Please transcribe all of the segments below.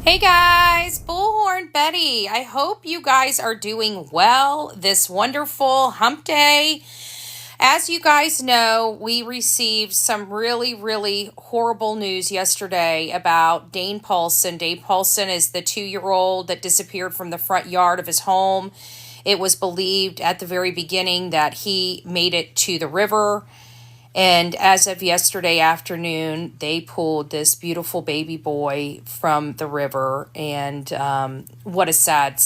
Hey guys, Bullhorn Betty. I hope you guys are doing well this wonderful hump day. As you guys know, we received some really horrible news yesterday about Dane Paulson. Dane Paulson is the 2-year-old that disappeared from the front yard of his home. It was believed at the very beginning that he made it to the river. And as of yesterday afternoon, they pulled this beautiful baby boy from the river. And what a sad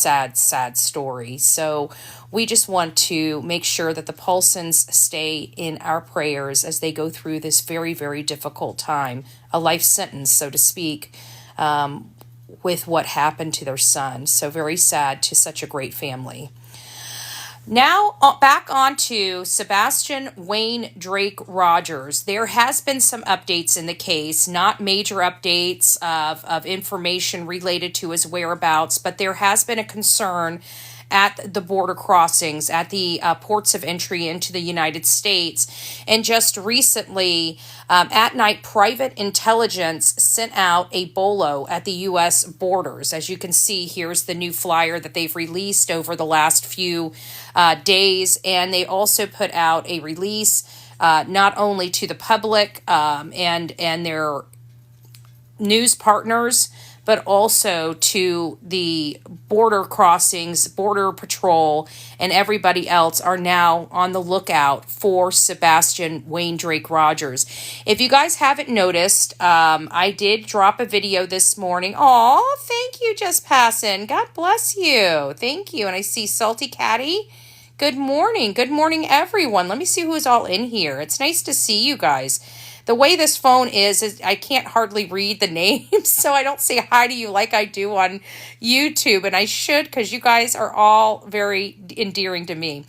story. So we just want to make sure that the Paulsons stay in our prayers as they go through this very difficult time, a life sentence, so to speak, with what happened to their son. So very sad to such a great family. Now back on to Sebastian Wayne Drake Rogers. There has been some updates in the case, not major updates of information related to his whereabouts, but there has been a concern at the border crossings, at the ports of entry into the United States. And just recently, at night, private intelligence sent out a bolo at the U.S. borders. As you can see, here's the new flyer that they've released over the last few days. And they also put out a release not only to the public and their news partners, but also to the border crossings, border patrol, and everybody else are now on the lookout for Sebastian Wayne Drake Rogers. If you guys haven't noticed, I did drop a video this morning. Oh, thank you, Just Passing. God bless you. Thank you. And I see Salty Cathy. Good morning. Good morning, everyone. Let me see who's all in here. It's nice to see you guys. The way this phone is I can't hardly read the names, so I don't say hi to you like I do on YouTube, and I should because you guys are all very endearing to me.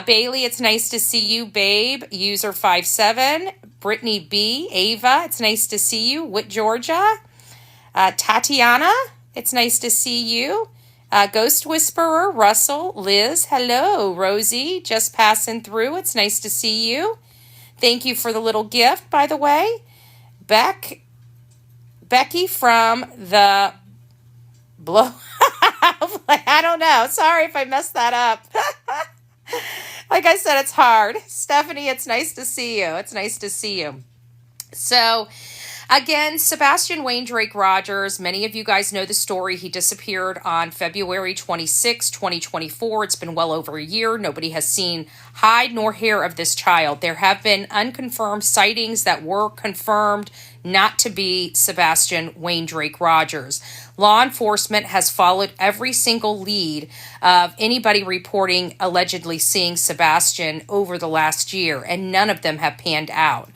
Bailey, it's nice to see you. Babe, user 57. Brittany B. Ava, it's nice to see you. Whit, Georgia. Tatiana, it's nice to see you. Ghost Whisperer, Russell, Liz, hello. Rosie, just passing through. It's nice to see you. Thank you for the little gift, by the way. Becky from the blow. I don't know. Sorry if I messed that up. Like I said, it's hard. Stephanie, it's nice to see you. It's nice to see you. So, again, Sebastian Wayne Drake Rogers, many of you guys know the story. He disappeared on February 26, 2024. It's been well over a year. Nobody has seen hide nor hair of this child. There have been unconfirmed sightings that were confirmed not to be Sebastian Wayne Drake Rogers. Law enforcement has followed every single lead of anybody reporting allegedly seeing Sebastian over the last year, and none of them have panned out.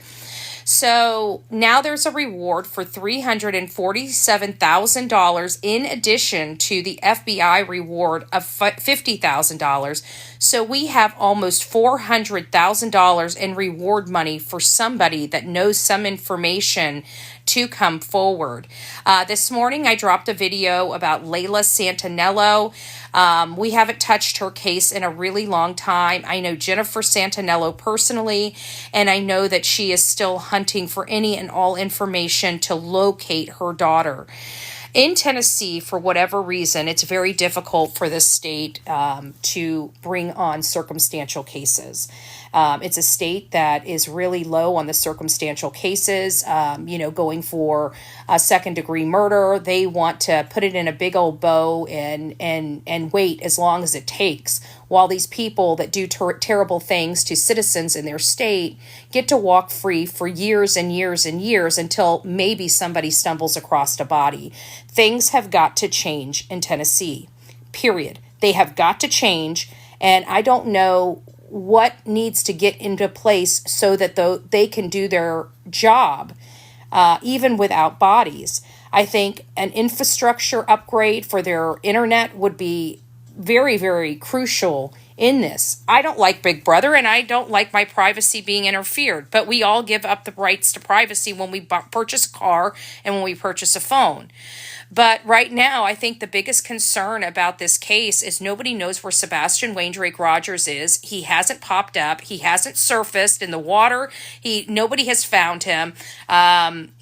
So now there's a reward for $347,000 in addition to the FBI reward of $50,000. So we have almost $400,000 in reward money for somebody that knows some information to come forward. This morning I dropped a video about Leila Santinello. We haven't touched her case in a really long time. I know Jennifer Santinello personally, and I know that she is still hunting for any and all information to locate her daughter. In Tennessee, for whatever reason, it's very difficult for the state to bring on circumstantial cases. It's a state that is really low on the circumstantial cases, going for a second-degree murder. They want to put it in a big old bow and wait as long as it takes, while these people that do terrible things to citizens in their state get to walk free for years and years and years until maybe somebody stumbles across a body. Things have got to change in Tennessee, period. They have got to change, and I don't know what needs to get into place so that they can do their job, even without bodies. I think an infrastructure upgrade for their internet would be very crucial in this. I don't like Big Brother, and I don't like my privacy being interfered, but we all give up the rights to privacy when we purchase a car and when we purchase a phone. But right now, I think the biggest concern about this case is nobody knows where Sebastian Waindrake Rogers is. He hasn't popped up. He hasn't surfaced in the water. Nobody has found him.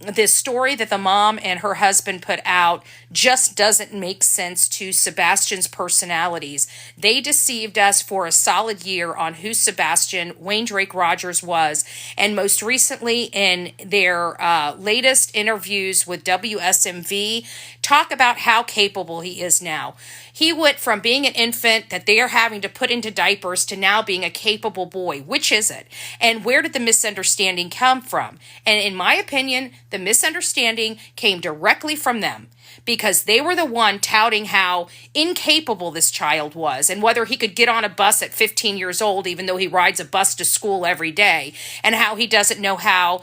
This story that the mom and her husband put out just doesn't make sense to Sebastian's personalities. They deceived us for a solid year on who Sebastian Waindrake Rogers was. And most recently, in their latest interviews with WSMV, talk about how capable he is now. He went from being an infant that they are having to put into diapers to now being a capable boy. Which is it? And where did the misunderstanding come from? And in my opinion, the misunderstanding came directly from them, because they were the one touting how incapable this child was and whether he could get on a bus at 15 years old, even though he rides a bus to school every day, and how he doesn't know how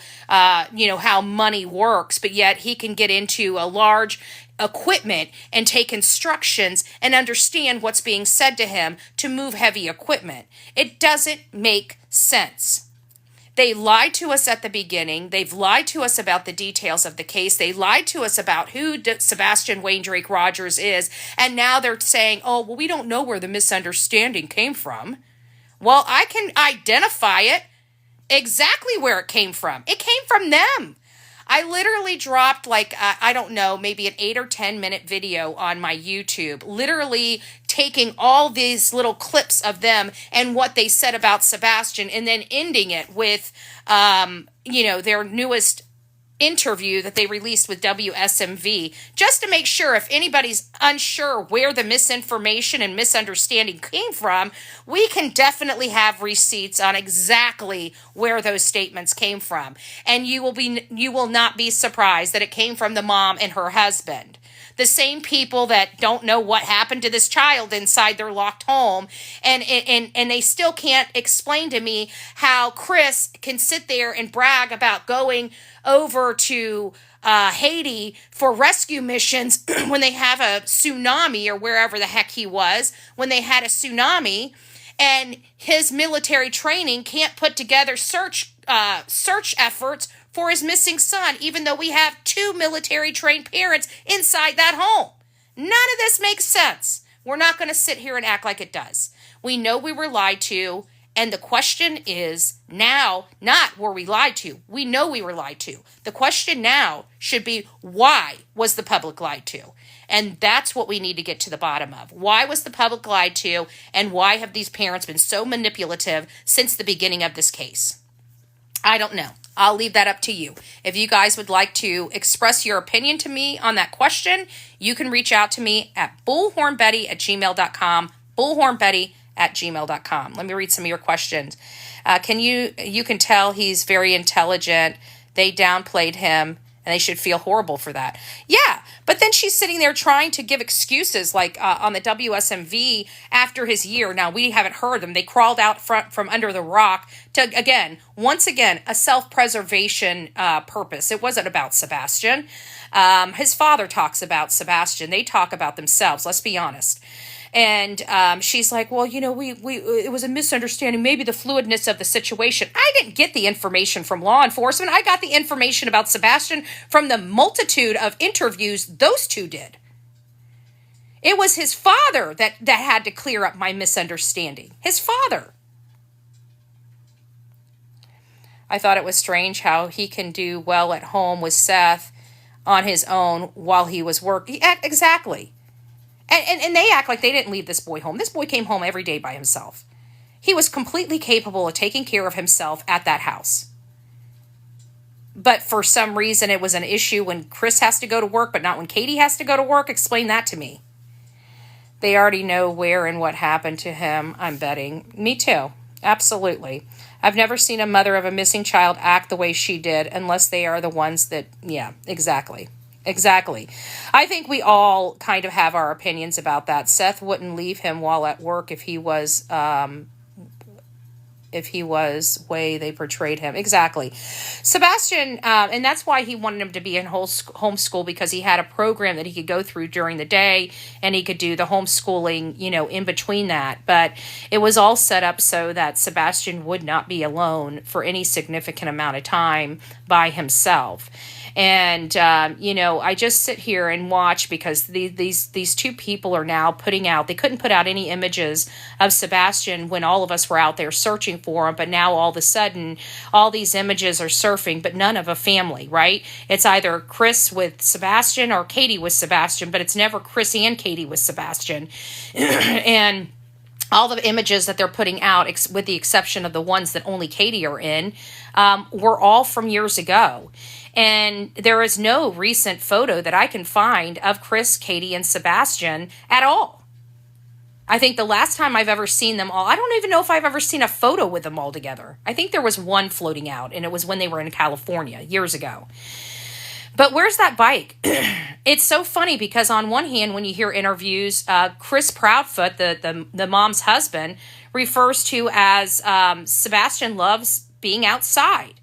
money works, but yet he can get into a large equipment and take instructions and understand what's being said to him to move heavy equipment. It doesn't make sense. They lied to us at the beginning. They've lied to us about the details of the case. They lied to us about who Sebastian Waindrake Rogers is. And now they're saying, oh, well, we don't know where the misunderstanding came from. Well, I can identify it exactly where it came from. It came from them. I literally dropped maybe an 8 or 10 minute video on my YouTube, literally taking all these little clips of them and what they said about Sebastian, and then ending it with, their newest interview that they released with WSMV, just to make sure if anybody's unsure where the misinformation and misunderstanding came from, we can definitely have receipts on exactly where those statements came from. And you will not be surprised that it came from the mom and her husband. The same people that don't know what happened to this child inside their locked home. And they still can't explain to me how Chris can sit there and brag about going over to Haiti for rescue missions when they have a tsunami, or wherever the heck he was, when they had a tsunami, and his military training can't put together search efforts for his missing son, even though we have 2 military trained parents inside that home. None of this makes sense. We're not going to sit here and act like it does. We know we were lied to. And the question is now, not were we lied to. We know we were lied to. The question now should be, why was the public lied to? And that's what we need to get to the bottom of. Why was the public lied to? And why have these parents been so manipulative since the beginning of this case? I don't know. I'll leave that up to you. If you guys would like to express your opinion to me on that question, you can reach out to me at bullhornbetty@gmail.com. bullhornbetty@gmail.com. Let me read some of your questions. You can tell he's very intelligent. They downplayed him, and they should feel horrible for that. Yeah, but then she's sitting there trying to give excuses, like on the WSMV after his year. Now, we haven't heard them. They crawled out from under the rock to, once again, a self-preservation purpose. It wasn't about Sebastian. His father talks about Sebastian. They talk about themselves, let's be honest. And she's like, well, it was a misunderstanding, maybe the fluidness of the situation. I didn't get the information from law enforcement. I got the information about Sebastian from the multitude of interviews those two did. It was his father that had to clear up my misunderstanding. His father. I thought it was strange how he can do well at home with Seth on his own while he was working. Exactly. And they act like they didn't leave this boy home. This boy came home every day by himself. He was completely capable of taking care of himself at that house. But for some reason, it was an issue when Chris has to go to work, but not when Katie has to go to work. Explain that to me. They already know where and what happened to him, I'm betting. Me too. Absolutely. I've never seen a mother of a missing child act the way she did, unless they are the ones that, yeah, exactly. Exactly. I think we all kind of have our opinions about that. Seth wouldn't leave him while at work if he was if he was way they portrayed him. Exactly. Sebastian, and that's why he wanted him to be in homeschool, because he had a program that he could go through during the day and he could do the homeschooling, in between that. But it was all set up so that Sebastian would not be alone for any significant amount of time by himself. And, I just sit here and watch, because these two people are now putting out, they couldn't put out any images of Sebastian when all of us were out there searching for him. But now all of a sudden, all these images are surfing, but none of a family, right? It's either Chris with Sebastian or Katie with Sebastian, but it's never Chris and Katie with Sebastian. And all the images that they're putting out, with the exception of the ones that only Katie are in, were all from years ago. And there is no recent photo that I can find of Chris, Katie, and Sebastian at all. I think the last time I've ever seen them all, I don't even know if I've ever seen a photo with them all together. I think there was one floating out, and it was when they were in California years ago. But where's that bike? It's so funny, because on one hand, when you hear interviews, Chris Proudfoot, the mom's husband, refers to as Sebastian loves being outside.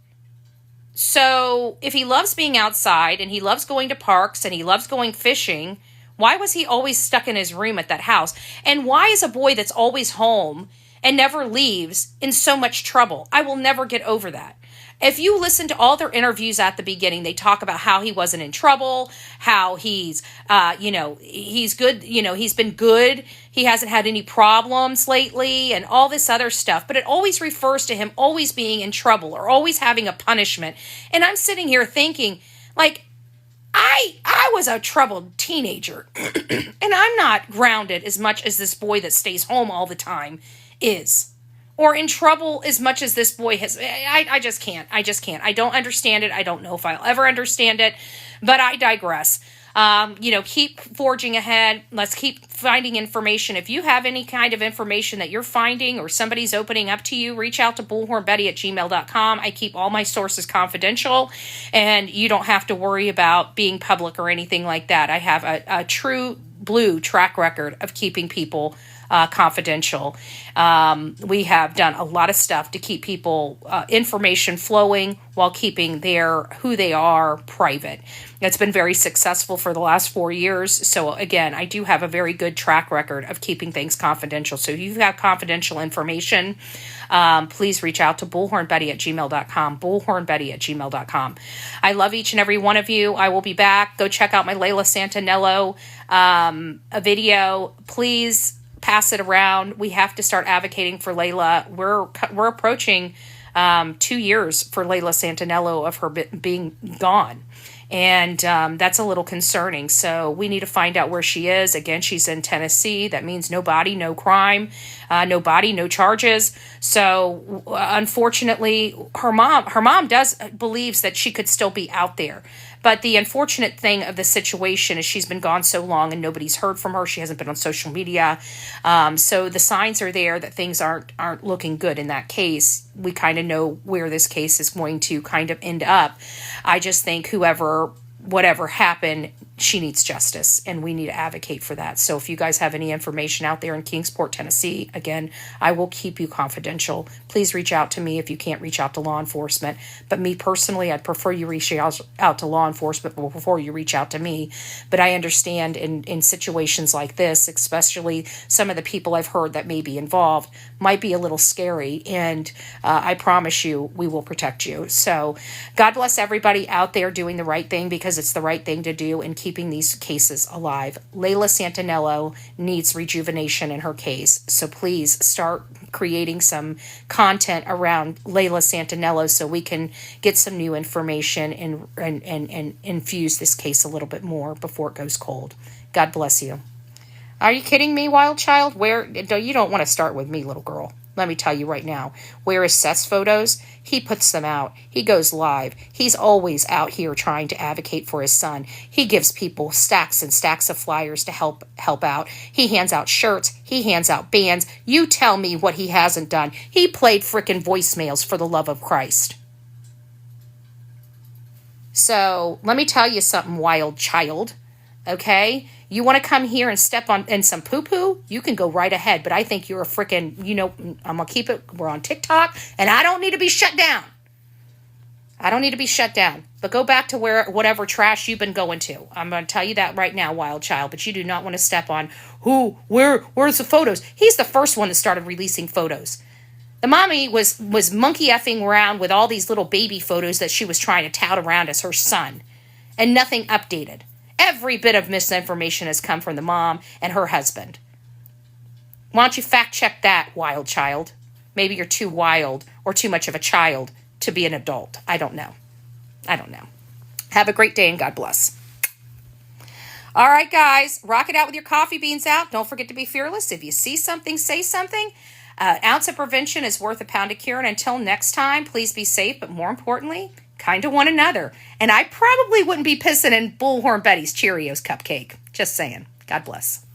So if he loves being outside and he loves going to parks and he loves going fishing, why was he always stuck in his room at that house? And why is a boy that's always home and never leaves in so much trouble? I will never get over that. If you listen to all their interviews at the beginning, they talk about how he wasn't in trouble, how he's good, he's been good. He hasn't had any problems lately and all this other stuff. But it always refers to him always being in trouble or always having a punishment. And I'm sitting here thinking, like, I was a troubled teenager and I'm not grounded as much as this boy that stays home all the time is. Or in trouble as much as this boy has. I just can't. I don't understand it. I don't know if I'll ever understand it, but I digress. Keep forging ahead. Let's keep finding information. If you have any kind of information that you're finding or somebody's opening up to you, reach out to bullhornbetty@gmail.com. I keep all my sources confidential, and you don't have to worry about being public or anything like that. I have a true blue track record of keeping people confidential. We have done a lot of stuff to keep people information flowing while keeping who they are private. It's been very successful for the last 4 years. So again, I do have a very good track record of keeping things confidential. So if you have confidential information, please reach out to bullhornbetty@gmail.com, bullhornbetty@gmail.com. I love each and every one of you. I will be back. Go check out my Leila Santanello a video. Please pass it around. We have to start advocating for Leila. We're approaching 2 years for Leila Santanello of her being gone. And that's a little concerning. So we need to find out where she is. Again, she's in Tennessee. That means no body, no crime, no body, no charges. So unfortunately, her mom believes that she could still be out there. But the unfortunate thing of the situation is she's been gone so long and nobody's heard from her. She hasn't been on social media. So the signs are there that things aren't looking good in that case. We kind of know where this case is going to kind of end up. I just think whatever happened, she needs justice, and we need to advocate for that. So if you guys have any information out there in Kingsport, Tennessee, again, I will keep you confidential. Please reach out to me if you can't reach out to law enforcement. But me personally, I'd prefer you reach out to law enforcement before you reach out to me. But I understand in situations like this, especially some of the people I've heard that may be involved, might be a little scary. And I promise you, we will protect you. So God bless everybody out there doing the right thing, because it's the right thing to do and keeping these cases alive. Leila Santanello needs rejuvenation in her case. So please start creating some content around Leila Santanello so we can get some new information and infuse this case a little bit more before it goes cold. God bless you. Are you kidding me, wild child? You don't want to start with me, little girl. Let me tell you right now, where is Seth's photos? He puts them out. He goes live. He's always out here trying to advocate for his son. He gives people stacks and stacks of flyers to help out. He hands out shirts. He hands out bands. You tell me what he hasn't done. He played frickin' voicemails, for the love of Christ. So let me tell you something, wild child. Okay? You want to come here and step on in some poo-poo? You can go right ahead. But I think you're a freaking, I'm going to keep it. We're on TikTok, and I don't need to be shut down. I don't need to be shut down. But go back to whatever trash you've been going to. I'm going to tell you that right now, wild child. But you do not want to step on where's the photos? He's the first one that started releasing photos. The mommy was monkey effing around with all these little baby photos that she was trying to tout around as her son. And nothing updated. Every bit of misinformation has come from the mom and her husband. Why don't you fact check that, wild child? Maybe you're too wild or too much of a child to be an adult. I don't know. Have a great day and God bless. All right, guys, rock it out with your coffee beans out. Don't forget to be fearless. If you see something, say something. An ounce of prevention is worth a pound of cure. And until next time, please be safe. But more importantly, kind to one another. And I probably wouldn't be pissing in Bullhorn Betty's Cheerios cupcake. Just saying. God bless.